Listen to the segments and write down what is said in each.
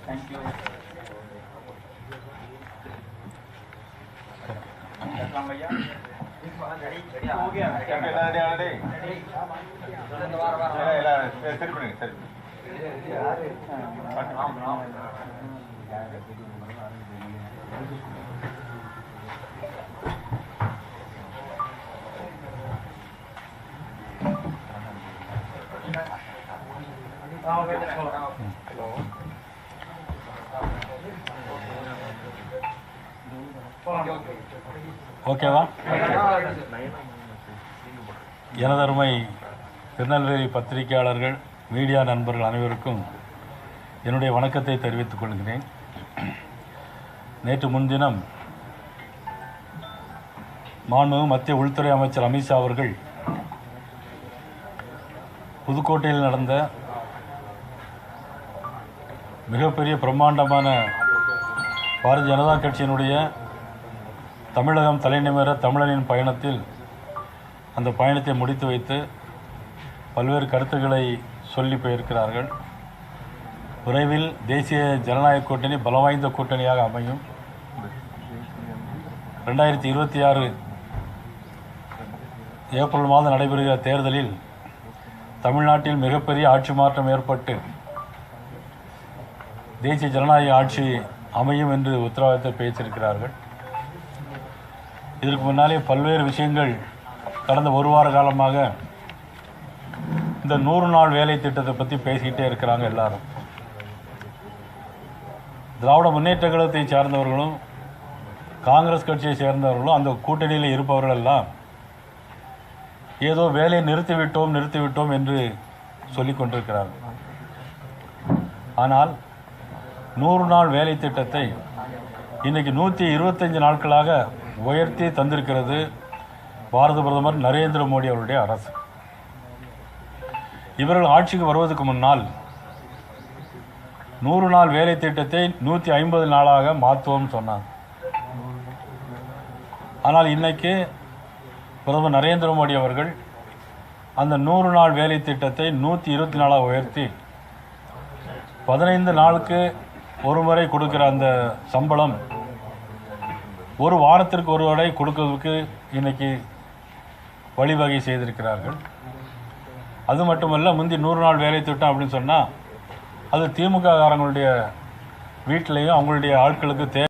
Thank you. ஓகேவா? எனதருமை திருநெல்வேலி பத்திரிகையாளர்கள், மீடியா நண்பர்கள் அனைவருக்கும் என்னுடைய வணக்கத்தை தெரிவித்துக் கொள்கிறேன். நேற்று முன்தினம் மாண்புமிகு மத்திய உள்துறை அமைச்சர் அமித்ஷா அவர்கள் புதுக்கோட்டையில் நடந்த மிகப்பெரிய பிரம்மாண்டமான பாரதிய ஜனதா கட்சியினுடைய தமிழகம் தலைநிமிர தமிழனின் பயணத்தில் அந்த பயணத்தை முடித்து வைத்து பல்வேறு கருத்துக்களை சொல்லி போயிருக்கிறார்கள். விரைவில் தேசிய ஜனநாயக கூட்டணி பலவாய்ந்த கூட்டணியாக அமையும். 2026 ஏப்ரல் மாதம் நடைபெறுகிற தேர்தலில் தமிழ்நாட்டில் மிகப்பெரிய ஆட்சி மாற்றம் ஏற்பட்டு தேசிய ஜனநாயக ஆட்சி அமையும் என்று உத்தரவாதத்தை பேசியிருக்கிறார்கள். இதற்கு முன்னாலே பல்வேறு விஷயங்கள் கடந்த ஒரு வார காலமாக இந்த 100 நாள் வேலை திட்டத்தை பற்றி பேசிக்கிட்டே இருக்கிறாங்க. எல்லாரும் திராவிட முன்னேற்ற கழகத்தை சேர்ந்தவர்களும் காங்கிரஸ் கட்சியை சேர்ந்தவர்களும் அந்த கூட்டணியில் இருப்பவர்கள் எல்லாம் ஏதோ வேலையை நிறுத்திவிட்டோம் என்று சொல்லிக் கொண்டிருக்கிறார்கள். ஆனால் 100 நாள் வேலை திட்டத்தை இன்றைக்கு 125 நாட்களாக உயர்த்தி தந்திருக்கிறது பாரத பிரதமர் நரேந்திர மோடி அவருடைய அரசு. இவர்கள் ஆட்சிக்கு வருவதற்கு முன்னால் 100 நாள் வேலை திட்டத்தை 150 நாளாக மாற்றுவோம் சொன்னாங்க. ஆனால் இன்னைக்கு பிரதமர் நரேந்திர மோடி அவர்கள் அந்த 100 நாள் வேலை திட்டத்தை 120 நாளாக உயர்த்தி 15 நாளுக்கு ஒரு முறை கொடுக்கிற அந்த சம்பளம் ஒரு வாரத்திற்கு ஒரு முறை கொடுக்கிறதுக்கு இன்னைக்கு வழிவகை செய்திருக்கிறார்கள். அது மட்டுமல்ல, முந்தி 100 நாள் வேலை திட்டம் அப்படின்னு சொன்னால் அது திமுக காரங்களுடைய வீட்டிலையும் அவங்களுடைய ஆட்களுக்கு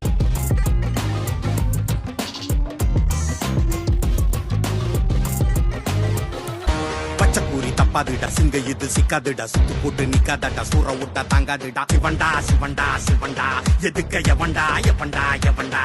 தப்பாதுடா சிங்க இது சிக்காதுடா சுத்து போட்டு நிக்காதடா சூற விட்டா தாங்காதுடா சிவண்டா சிவண்டா சிவண்டா எதுக்க எவண்டா எவண்டா எவண்டா